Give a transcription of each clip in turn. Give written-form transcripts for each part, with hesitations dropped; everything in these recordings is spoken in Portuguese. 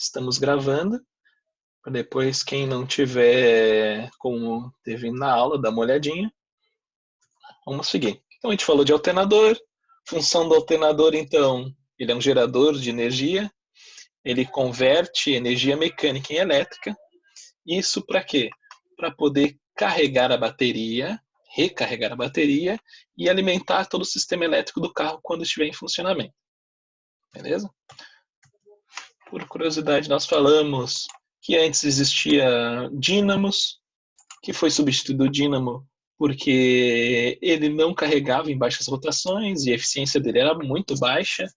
Estamos gravando. Para depois, quem não tiver como teve na aula, dá uma olhadinha. Vamos seguir. Então, a gente falou de alternador. Função do alternador, então, ele é um gerador de energia. Ele converte energia mecânica em elétrica. Isso para quê? Para poder carregar a bateria, recarregar a bateria e alimentar todo o sistema elétrico do carro quando estiver em funcionamento. Beleza? Por curiosidade, nós falamos que antes existia dínamos, que foi substituído o dínamo porque ele não carregava em baixas rotações e a eficiência dele era muito baixa,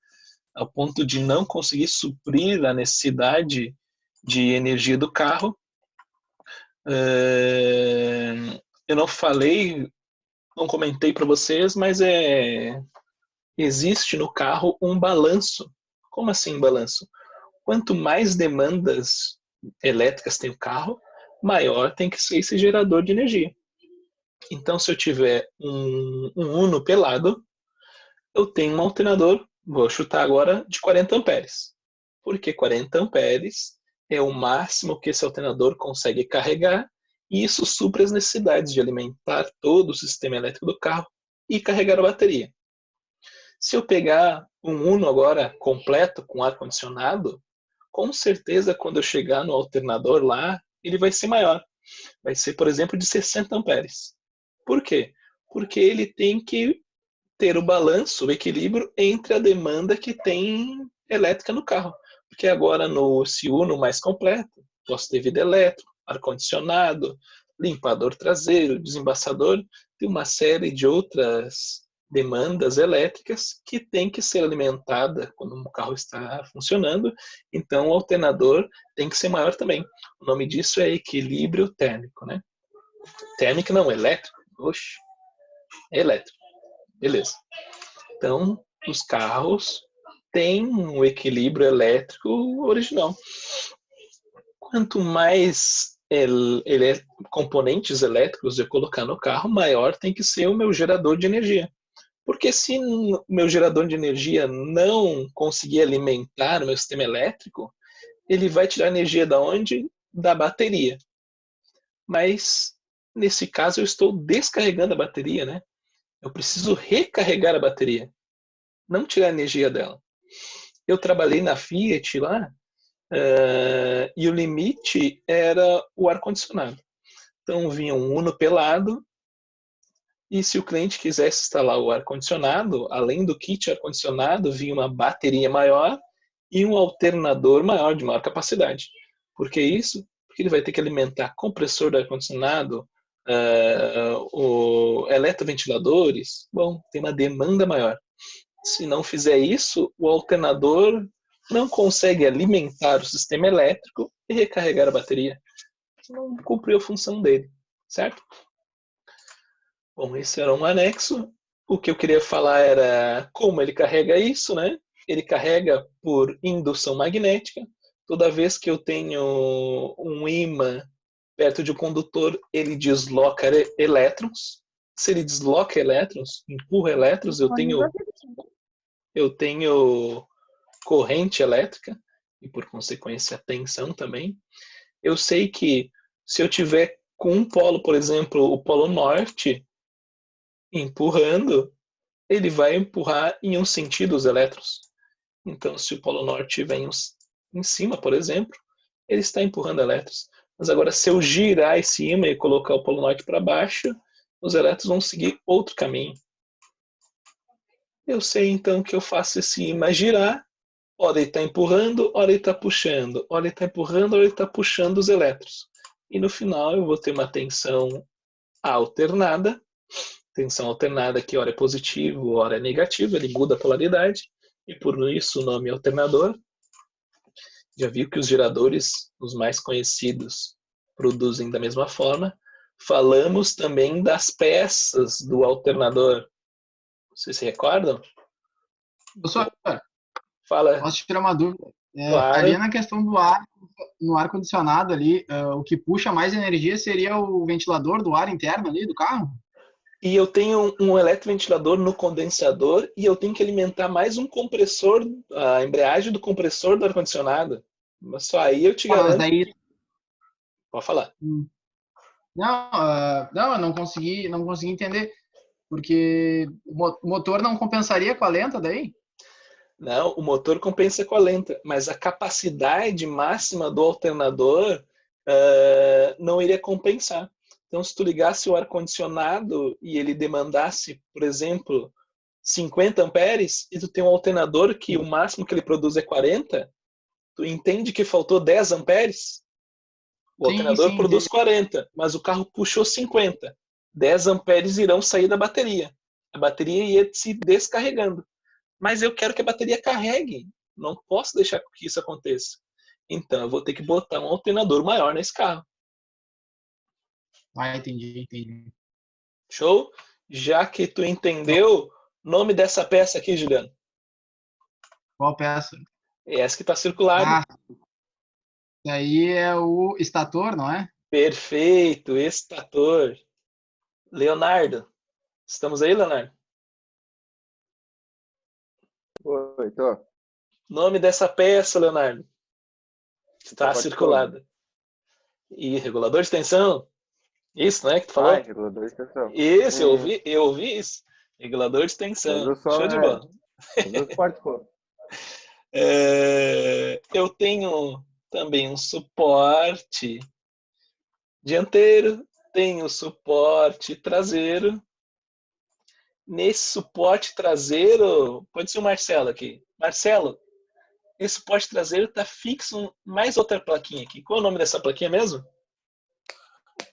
ao ponto de não conseguir suprir a necessidade de energia do carro. Eu não falei, não comentei para vocês, mas existe no carro um balanço. Como assim balanço? Quanto mais demandas elétricas tem o carro, maior tem que ser esse gerador de energia. Então, se eu tiver um Uno pelado, eu tenho um alternador, vou chutar agora, de 40 amperes. Porque 40 amperes é o máximo que esse alternador consegue carregar e isso supre as necessidades de alimentar todo o sistema elétrico do carro e carregar a bateria. Se eu pegar um Uno agora completo com ar-condicionado, com certeza quando eu chegar no alternador lá, ele vai ser maior. Vai ser, por exemplo, de 60 amperes. Por quê? Porque ele tem que ter o balanço, o equilíbrio entre a demanda que tem elétrica no carro. Porque agora no Uno mais completo, posso ter vidro elétrico, ar-condicionado, limpador traseiro, desembaçador, tem uma série de outras demandas elétricas que tem que ser alimentada quando o carro está funcionando. Então o alternador tem que ser maior também. O nome disso é equilíbrio térmico, né? Térmico não, elétrico. Oxe, é elétrico. Beleza. Então, os carros têm um equilíbrio elétrico original. Quanto mais componentes elétricos eu colocar no carro, maior tem que ser o meu gerador de energia. Porque se o meu gerador de energia não conseguir alimentar o meu sistema elétrico, ele vai tirar energia da onde? Da bateria. Mas, nesse caso, eu estou descarregando a bateria, né? Eu preciso recarregar a bateria, não tirar a energia dela. Eu trabalhei na Fiat lá, e o limite era o ar-condicionado. Então vinha um Uno pelado, e se o cliente quisesse instalar o ar-condicionado, além do kit ar-condicionado, vinha uma bateria maior e um alternador maior, de maior capacidade. Por que isso? Porque ele vai ter que alimentar compressor do ar-condicionado, o eletroventiladores. Bom, tem uma demanda maior. Se não fizer isso, o alternador não consegue alimentar o sistema elétrico e recarregar a bateria. Não cumpriu a função dele, certo? Bom, esse era um anexo. O que eu queria falar era como ele carrega isso, né? Ele carrega por indução magnética. Toda vez que eu tenho um ímã perto de um condutor, ele desloca elétrons. Se ele desloca elétrons, empurra elétrons, eu tenho corrente elétrica e, por consequência, tensão também. Eu sei que se eu tiver com um polo, por exemplo, o polo norte, empurrando, ele vai empurrar em um sentido os elétrons. Então, se o polo norte vem em cima, por exemplo, ele está empurrando elétrons. Mas agora, se eu girar esse ímã e colocar o polo norte para baixo, os elétrons vão seguir outro caminho. Eu sei, então, que eu faço esse ímã girar. Ora ele está empurrando, ora ele está puxando. Ora ele está empurrando, ora ele está puxando os elétrons. E no final eu vou ter uma tensão alternada. Tensão alternada que ora é positivo, ora é negativo. Ele muda a polaridade. E por isso o nome é alternador. Já viu que os geradores, os mais conhecidos, produzem da mesma forma. Falamos também das peças do alternador. Vocês se recordam? Professor, Fala. posso tirar uma dúvida? Ali Claro. na questão do ar, no ar-condicionado ali, o que puxa mais energia seria o ventilador do ar interno ali do carro? E eu tenho um eletroventilador no condensador e eu tenho que alimentar mais um compressor, a embreagem do compressor do ar-condicionado. Mas só aí eu te Mas garanto. daí. Pode falar. Não, não, eu não consegui entender. Porque o motor não compensaria com a lenta daí? Não, o motor compensa com a lenta, mas a capacidade máxima do alternador não iria compensar. Então, se tu ligasse o ar-condicionado e ele demandasse, por exemplo, 50 amperes, e tu tem um alternador que o máximo que ele produz é 40, tu entende que faltou 10 amperes? O Sim, alternador sim, produz entendi. 40, mas o carro puxou 50. 10 amperes irão sair da bateria. A bateria ia se descarregando. Mas eu quero que a bateria carregue. Não posso deixar que isso aconteça. Então eu vou ter que botar um alternador maior nesse carro. Ah, entendi. Show? Já que tu entendeu, nome dessa peça aqui, Juliano? Qual peça? É essa que está circulada. Ah, daí é o estator, não é? Perfeito, estator. Leonardo. Estamos aí, Leonardo? Oi, tô. Nome dessa peça, Leonardo? Está Porta-som. circulada. E regulador de tensão? Isso, não é que tu Ah, falou? regulador de tensão. Isso, eu ouvi isso. Regulador de Mas tensão. eu só, Show de bola. mas eu participo. Eu tenho também um suporte dianteiro, tenho suporte traseiro. Nesse suporte traseiro, pode ser o Marcelo aqui. Marcelo, esse suporte traseiro está fixo mais outra plaquinha aqui. Qual é o nome dessa plaquinha mesmo?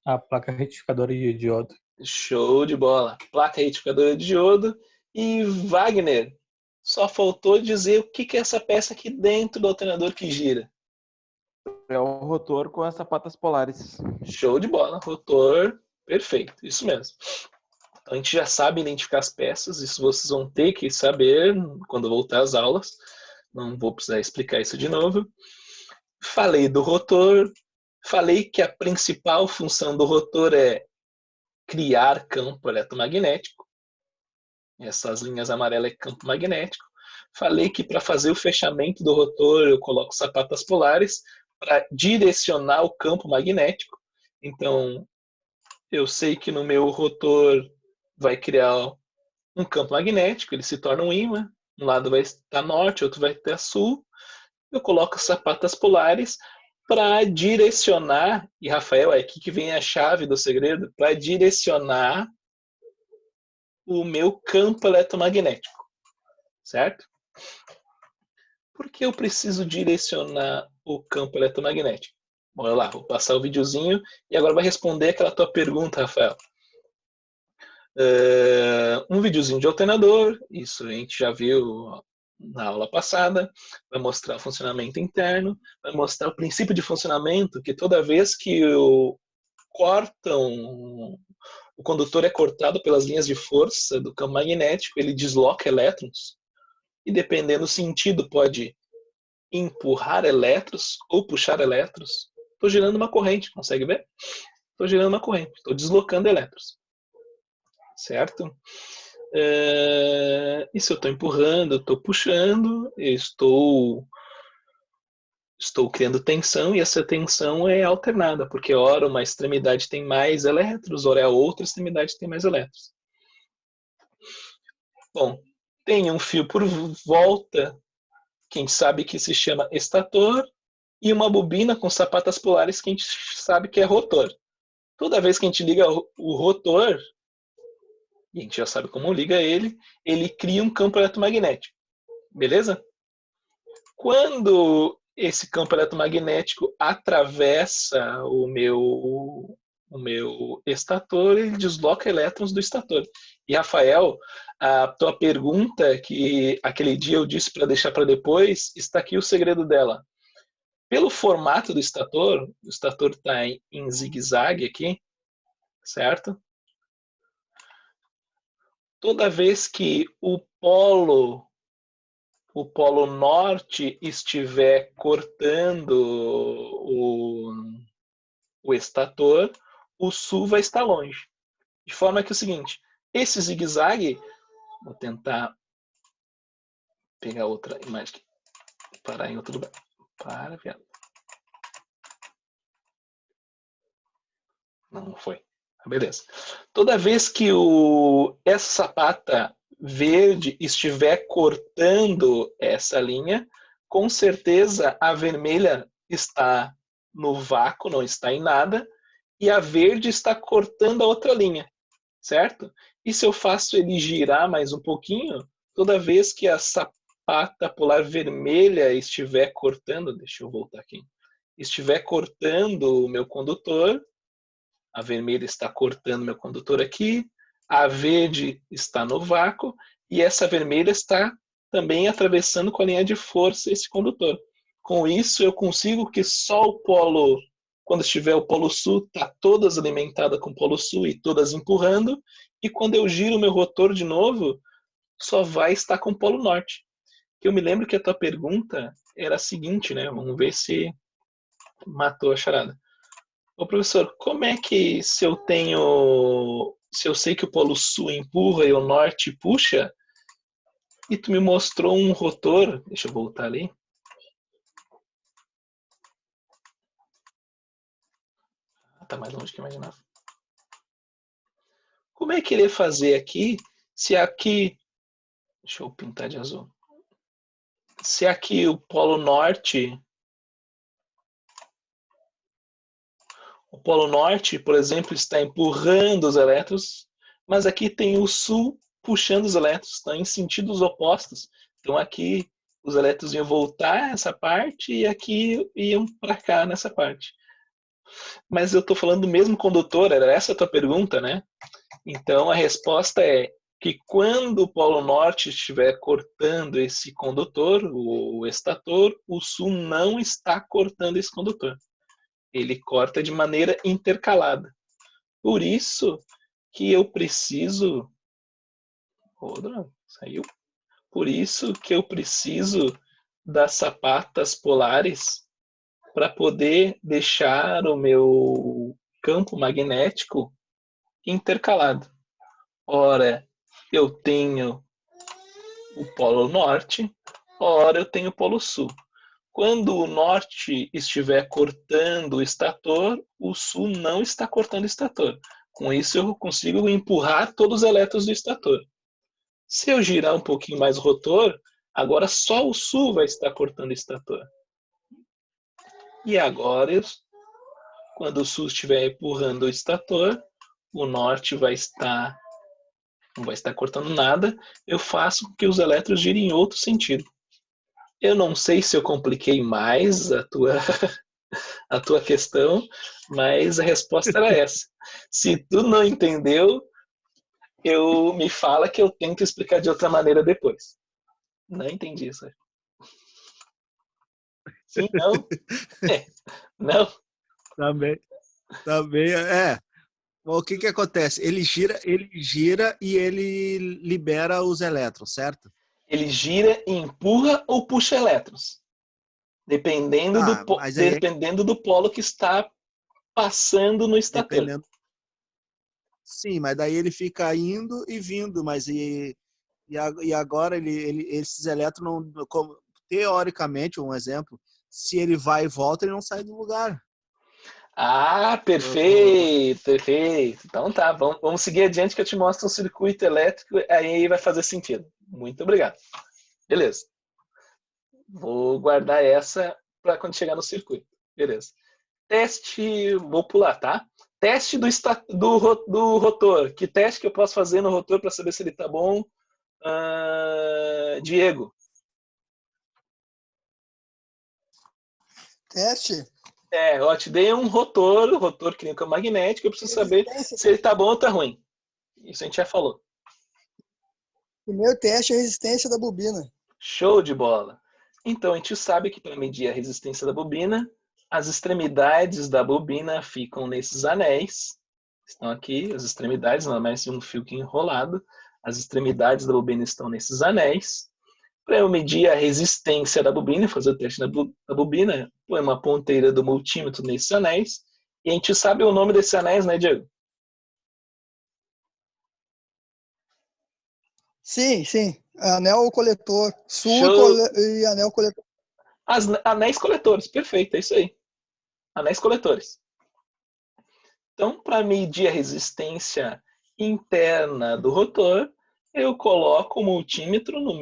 A placa retificadora de diodo. Show de bola. Placa retificadora de diodo. E Wagner, só faltou dizer o que é essa peça aqui dentro do alternador que gira. É um rotor com as sapatas polares. Show de bola. Rotor, perfeito. Isso mesmo. Então a gente já sabe identificar as peças. Isso vocês vão ter que saber quando voltar às aulas. Não vou precisar explicar isso de novo. Falei do rotor. Falei que a principal função do rotor é criar campo eletromagnético. Essas linhas amarelas é campo magnético. Falei que para fazer o fechamento do rotor eu coloco sapatas polares para direcionar o campo magnético. Então, eu sei que no meu rotor vai criar um campo magnético, ele se torna um ímã. Um lado vai estar norte, outro vai estar sul. Eu coloco sapatas polares para direcionar, e Rafael, é aqui que vem a chave do segredo, para direcionar o meu campo eletromagnético, certo? Por que eu preciso direcionar o campo eletromagnético? Bora lá, vou passar o videozinho e agora vai responder aquela tua pergunta, Rafael. Um videozinho de alternador, isso a gente já viu na aula passada, vai mostrar o funcionamento interno, vai mostrar o princípio de funcionamento, que toda vez que o condutor é cortado pelas linhas de força do campo magnético, ele desloca elétrons, e dependendo do sentido pode empurrar elétrons ou puxar elétrons. Estou gerando uma corrente, consegue ver? Estou gerando uma corrente, estou deslocando elétrons. Certo? E se eu estou empurrando, eu estou puxando, eu estou criando tensão, e essa tensão é alternada, porque ora uma extremidade tem mais elétrons, ora a outra extremidade tem mais elétrons. Bom, tem um fio por volta, que a gente sabe que se chama estator, e uma bobina com sapatas polares que a gente sabe que é rotor. Toda vez que a gente liga o rotor, e a gente já sabe como liga ele cria um campo eletromagnético. Beleza? Quando esse campo eletromagnético atravessa o meu estator, ele desloca elétrons do estator. E, Rafael, a tua pergunta, que aquele dia eu disse para deixar para depois, está aqui o segredo dela. Pelo formato do estator, o estator está em zigue-zague aqui, certo? Toda vez que o polo norte estiver cortando o estator, o sul vai estar longe. De forma que é o seguinte, esse zigue-zague, vou tentar pegar outra imagem aqui, parar em outro lugar. Para, viado. Não foi. Beleza. Toda vez que essa sapata verde estiver cortando essa linha, com certeza a vermelha está no vácuo, não está em nada, e a verde está cortando a outra linha, certo? E se eu faço ele girar mais um pouquinho, toda vez que a sapata polar vermelha estiver cortando, deixa eu voltar aqui, estiver cortando o meu condutor, a vermelha está cortando meu condutor aqui, a verde está no vácuo e essa vermelha está também atravessando com a linha de força esse condutor. Com isso, eu consigo que só o polo, quando estiver o polo sul, está todas alimentadas com o polo sul e todas empurrando, e quando eu giro o meu rotor de novo, só vai estar com o polo norte. Eu me lembro que a tua pergunta era a seguinte, né? Vamos ver se matou a charada. Ô professor, como é que se eu sei que o polo sul empurra e o norte puxa, e tu me mostrou um rotor, deixa eu voltar ali. Tá mais longe que eu imaginava. Como é que ele ia fazer aqui, se aqui, deixa eu pintar de azul, se aqui o polo norte, por exemplo, está empurrando os elétrons, mas aqui tem o sul puxando os elétrons, estão em sentidos opostos. Então aqui os elétrons iam voltar essa parte e aqui iam para cá nessa parte. Mas eu estou falando do mesmo condutor, era essa a tua pergunta, né? Então a resposta é que quando o polo norte estiver cortando esse condutor, o estator, o sul não está cortando esse condutor. Ele corta de maneira intercalada. Por isso que eu preciso... Saiu? Por isso que eu preciso das sapatas polares para poder deixar o meu campo magnético intercalado. Ora, eu tenho o polo norte, ora eu tenho o polo sul. Quando o norte estiver cortando o estator, o sul não está cortando o estator. Com isso, eu consigo empurrar todos os elétrons do estator. Se eu girar um pouquinho mais o rotor, agora só o sul vai estar cortando o estator. E agora, quando o sul estiver empurrando o estator, o norte não vai estar cortando nada, eu faço com que os elétrons girem em outro sentido. Eu não sei se eu compliquei mais a tua questão, mas a resposta era essa. Se tu não entendeu, me fala que eu tento explicar de outra maneira depois. Não entendi isso. Sim, não? Não? Também, O que acontece? Ele gira e ele libera os elétrons, certo? Ele gira e empurra ou puxa elétrons. Dependendo do polo que está passando no estator. Sim, mas daí ele fica indo e vindo, mas e agora esses elétrons, teoricamente, um exemplo, se ele vai e volta, ele não sai do lugar. Ah, perfeito, perfeito. Então tá, vamos seguir adiante que eu te mostro um circuito elétrico, aí vai fazer sentido. Muito obrigado. Beleza. Vou guardar essa para quando chegar no circuito. Beleza. Teste, vou pular, tá? Teste do rotor. Que teste que eu posso fazer no rotor para saber se ele tá bom? Diego. Teste? Eu te dei um rotor que nem o magnético, eu preciso saber se ele tá bom ou tá ruim. Isso a gente já falou. O meu teste é a resistência da bobina. Show de bola. Então, a gente sabe que para medir a resistência da bobina, as extremidades da bobina ficam nesses anéis. Estão aqui, as extremidades, não é mais um fio que enrolado. As extremidades da bobina estão nesses anéis. Para eu medir a resistência da bobina, fazer o teste da bobina, põe uma ponteira do multímetro nesses anéis. E a gente sabe o nome desses anéis, né, Diego? Sim, sim. Anel coletor. Sul e anel coletor. Anéis coletores, perfeito, é isso aí. Anéis coletores. Então, para medir a resistência interna do rotor, eu coloco o multímetro nos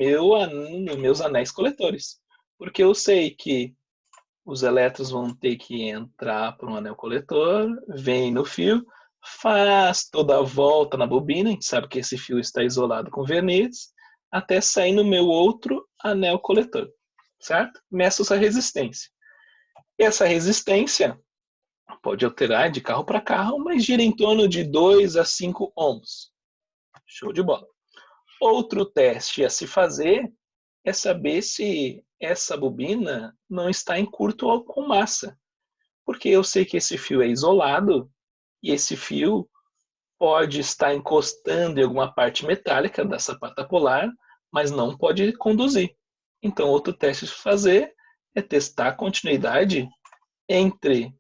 meus anéis coletores. Porque eu sei que os elétrons vão ter que entrar para um anel coletor, vem no fio, faz toda a volta na bobina, a gente sabe que esse fio está isolado com verniz, até sair no meu outro anel coletor, certo? Meço essa resistência. E essa resistência pode alterar de carro para carro, mas gira em torno de 2 a 5 ohms. Show de bola. Outro teste a se fazer é saber se essa bobina não está em curto com massa. Porque eu sei que esse fio é isolado e esse fio pode estar encostando em alguma parte metálica da sapata polar, mas não pode conduzir. Então, outro teste a fazer é testar a continuidade entre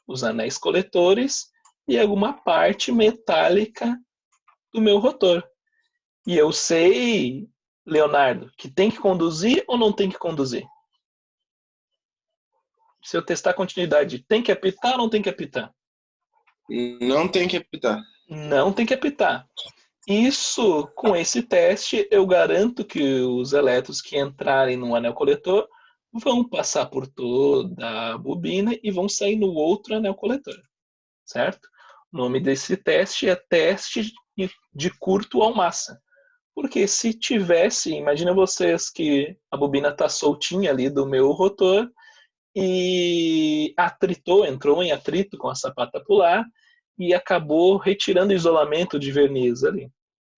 os anéis coletores e alguma parte metálica do meu rotor. E eu sei, Leonardo, que tem que conduzir ou não tem que conduzir? Se eu testar a continuidade, tem que apitar ou não tem que apitar? Não tem que apitar. Não tem que apitar. Isso, com esse teste, eu garanto que os elétrons que entrarem no anel coletor vão passar por toda a bobina e vão sair no outro anel coletor, certo? O nome desse teste é teste de curto ao massa. Porque se tivesse, imagina vocês que a bobina está soltinha ali do meu rotor e atritou, entrou em atrito com a sapata polar e acabou retirando o isolamento de verniz ali.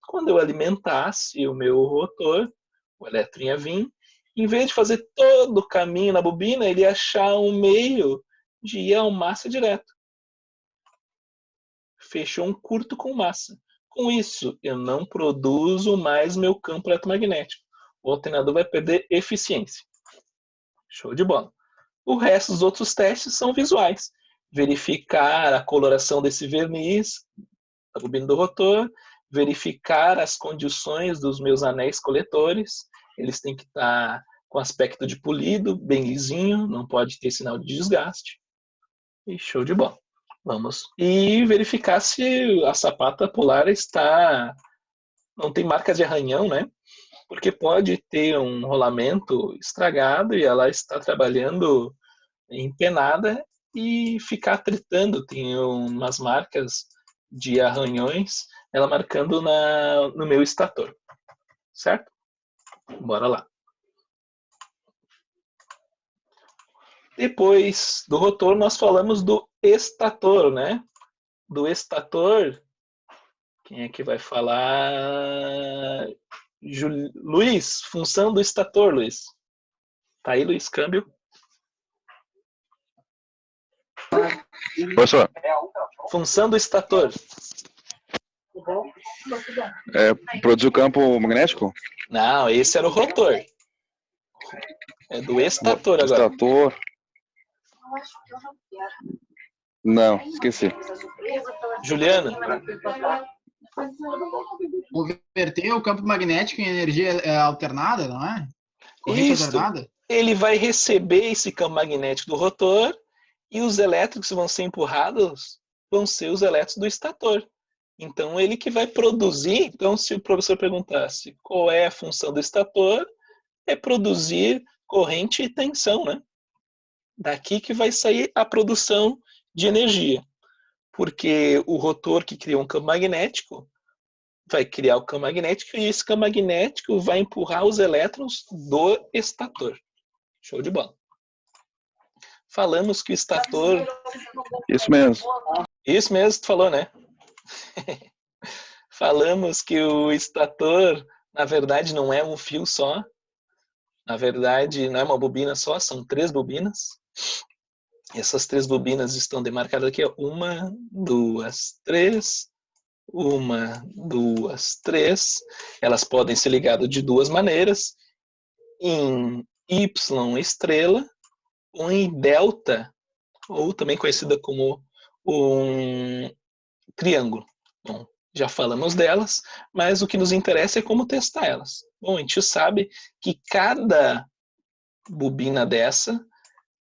Quando eu alimentasse o meu rotor, o elétron ia vir, em vez de fazer todo o caminho na bobina, ele ia achar um meio de ir ao massa direto. Fechou um curto com massa. Com isso, eu não produzo mais meu campo eletromagnético. O alternador vai perder eficiência. Show de bola. O resto dos outros testes são visuais. Verificar a coloração desse verniz, da bobina do rotor, verificar as condições dos meus anéis coletores. Eles têm que estar com aspecto de polido, bem lisinho, não pode ter sinal de desgaste. E show de bola. Vamos. E verificar se a sapata polar não tem marcas de arranhão, né? Porque pode ter um rolamento estragado e ela está trabalhando empenada e ficar tritando. Tem umas marcas de arranhões, ela marcando no meu estator. Certo? Bora lá. Depois do rotor, nós falamos do estator, né? Do estator, quem é que vai falar? Luiz, função do estator, Luiz. Tá aí, Luiz, câmbio. Professor, Função do estator. produzir o campo magnético? Não, esse era o rotor. É do estator agora. Estator. Não, esqueci. Juliano, Converter o campo magnético em energia alternada, não é? Corrente isso. alternada? Ele vai receber esse campo magnético do rotor e os elétrons que vão ser empurrados vão ser os elétrons do estator. Então, ele que vai produzir. Então, se o professor perguntasse qual é a função do estator, é produzir corrente e tensão, né? Daqui que vai sair a produção de energia. Porque o rotor que cria um campo magnético vai criar o campo magnético e esse campo magnético vai empurrar os elétrons do estator. Show de bola. Falamos que o estator... Isso mesmo. Isso mesmo, tu falou, né? Falamos que o estator, na verdade, não é um fio só. Na verdade, não é uma bobina só, são 3 bobinas. Essas 3 bobinas estão demarcadas aqui, ó. 1, 2, 3. 1, 2, 3. Elas podem ser ligadas de 2 maneiras. Em Y estrela, ou em delta, ou também conhecida como um triângulo. Bom, já falamos delas, mas o que nos interessa é como testar elas. Bom, a gente sabe que cada bobina dessa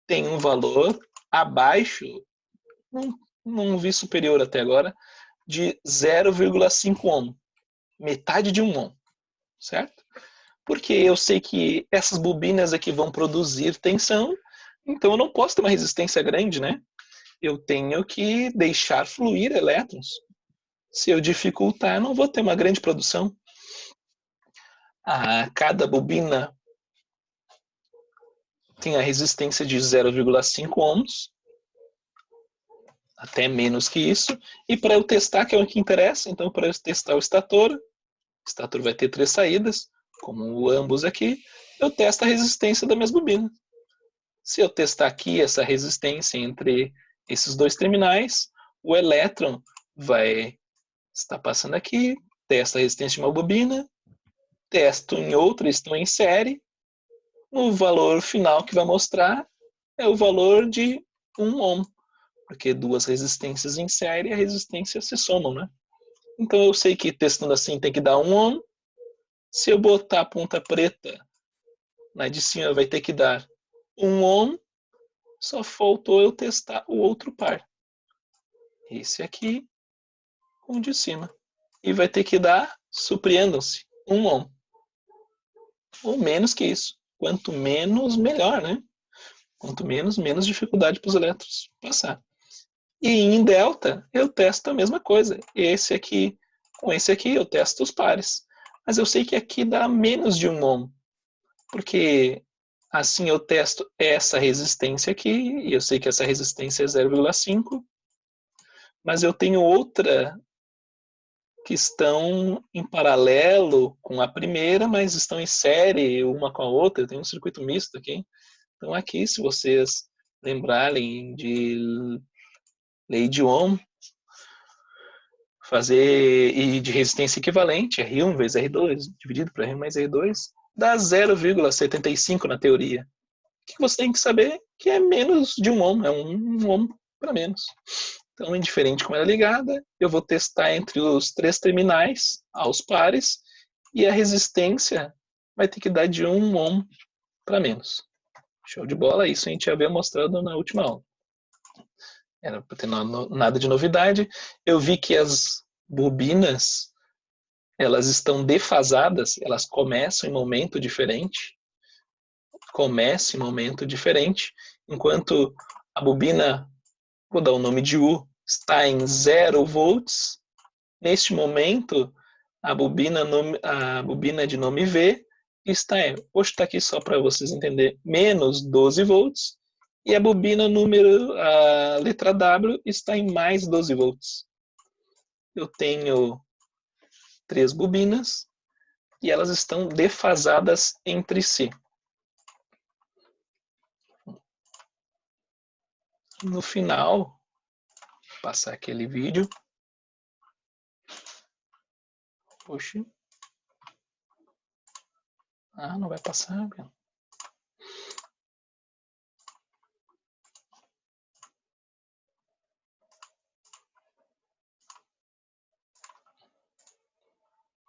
tem um valor abaixo, não vi superior até agora, de 0,5 ohm. Metade de 1 ohm, certo? Porque eu sei que essas bobinas aqui vão produzir tensão, então eu não posso ter uma resistência grande, né? Eu tenho que deixar fluir elétrons. Se eu dificultar, eu não vou ter uma grande produção. Cada bobina tem a resistência de 0,5 ohms, até menos que isso. E para eu testar, que é o que interessa, então para eu testar o estator vai ter 3 saídas, como ambos aqui, eu testo a resistência das minhas bobinas. Se eu testar aqui essa resistência entre esses 2 terminais, o elétron vai estar passando aqui, testa a resistência de uma bobina, testo em outra, estão em série, o valor final que vai mostrar é o valor de 1 ohm, porque 2 resistências em série, a resistência se somam, né? Então eu sei que testando assim tem que dar 1 ohm. Se eu botar a ponta preta na de cima, vai ter que dar 1 ohm. Só faltou eu testar o outro par. Esse aqui com o de cima. E vai ter que dar, surpreendam-se, 1 ohm. Ou menos que isso. Quanto menos, melhor, né? Quanto menos, menos dificuldade para os elétrons passar. E em delta, eu testo a mesma coisa. Com esse aqui, eu testo os pares. Mas eu sei que aqui dá menos de 1 ohm. Porque assim eu testo essa resistência aqui, e eu sei que essa resistência é 0,5. Mas eu tenho outra que estão em paralelo com a primeira, mas estão em série uma com a outra. Eu tenho um circuito misto aqui. Então aqui, se vocês lembrarem de lei de Ohm, e de resistência equivalente, R1 vezes R2, dividido por R1 mais R2, dá 0,75 na teoria. O que você tem que saber? Que é menos de 1 ohm, é 1 ohm para menos. Então, indiferente como ela é ligada, eu vou testar entre os 3 terminais, aos pares, e a resistência vai ter que dar de 1 ohm para menos. Show de bola, isso a gente já havia mostrado na última aula. Era para ter nada de novidade. Eu vi que as bobinas, elas estão defasadas, elas começam em momento diferente. Enquanto a bobina, vou dar o nome de U, está em 0 volts. Neste momento, a bobina de nome V está vou chutar aqui só para vocês entenderem, menos 12 volts. E a bobina a letra W, está em mais 12 volts. Eu tenho 3 bobinas e elas estão defasadas entre si. No final, vou passar aquele vídeo. Poxa. Não vai passar, meu.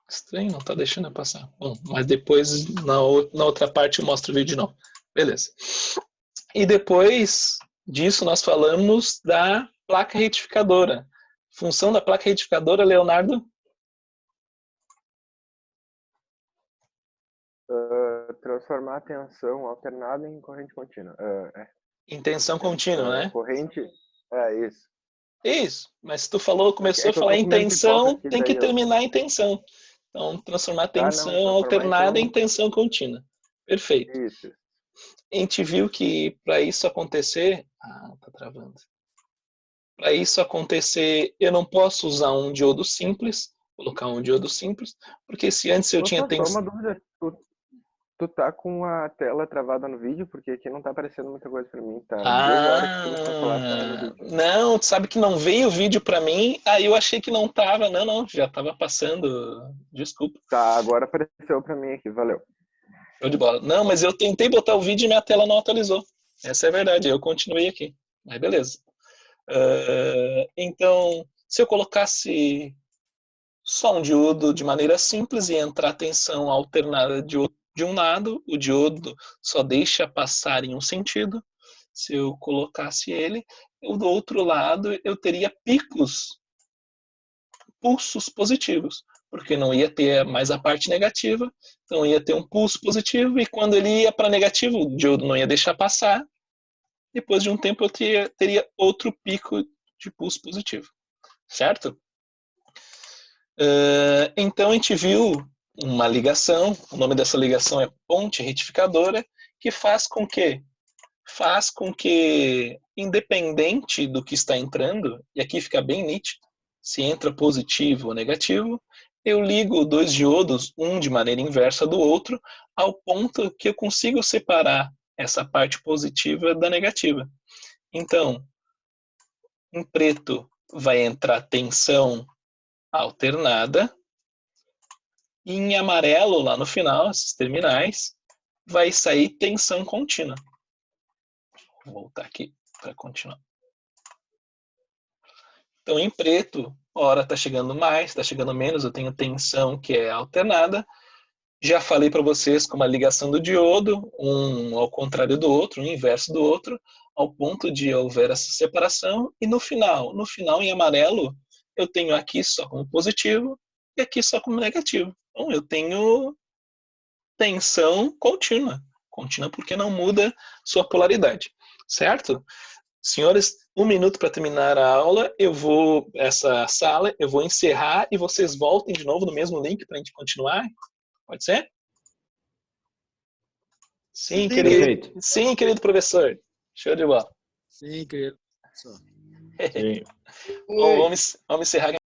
Estranho, não está deixando eu passar. Bom, mas depois, na outra parte, eu mostro o vídeo de novo. Beleza. E depois disso, nós falamos da placa retificadora. Função da placa retificadora, Leonardo? Transformar a tensão alternada em corrente contínua. Em tensão contínua, né? Corrente, isso. Isso, mas se tu começou a falar em tensão, tem que terminar em tensão. Então, transformar a tensão alternada em tensão contínua. Perfeito. Isso. A gente viu que para isso acontecer... tá travando. Para isso acontecer, eu não posso usar um diodo simples, colocar um diodo simples, porque se antes eu tinha tensão... Só uma dúvida, tu tá com a tela travada no vídeo? Porque aqui não tá aparecendo muita coisa para mim, tá? 2 horas que começou a falar, tá no vídeo. Não, tu sabe que não veio o vídeo para mim, aí eu achei que não tava. Não, já tava passando, desculpa. Tá, agora apareceu para mim aqui, valeu. Show de bola. Não, mas eu tentei botar o vídeo e minha tela não atualizou. Essa é a verdade, eu continuei aqui. Mas beleza. Então, se eu colocasse só um diodo de maneira simples e entrar tensão alternada de um lado, o diodo só deixa passar em um sentido. se eu colocasse ele, do outro lado eu teria pulsos positivos, porque não ia ter mais a parte negativa, então ia ter um pulso positivo, e quando ele ia para negativo, o diodo não ia deixar passar, depois de um tempo eu teria outro pico de pulso positivo, certo? Então a gente viu uma ligação, o nome dessa ligação é ponte retificadora, que faz com que, independente do que está entrando, e aqui fica bem nítido, se entra positivo ou negativo, eu ligo dois diodos, um de maneira inversa do outro, ao ponto que eu consigo separar essa parte positiva da negativa. Então, em preto vai entrar tensão alternada, e em amarelo, lá no final, esses terminais, vai sair tensão contínua. Vou voltar aqui para continuar. Então, em preto, hora está chegando mais, está chegando menos, eu tenho tensão que é alternada. Já falei para vocês como a ligação do diodo, um ao contrário do outro, um inverso do outro, ao ponto de houver essa separação. E no final em amarelo, eu tenho aqui só como positivo e aqui só como negativo. Então, eu tenho tensão contínua porque não muda sua polaridade, certo? Senhores, 1 minuto para terminar a aula, eu vou encerrar e vocês voltem de novo no mesmo link para a gente continuar. Pode ser? Sim, querido. Perfeito. Sim, querido professor. Show de bola. Sim, querido. Sim. Bom, vamos encerrar.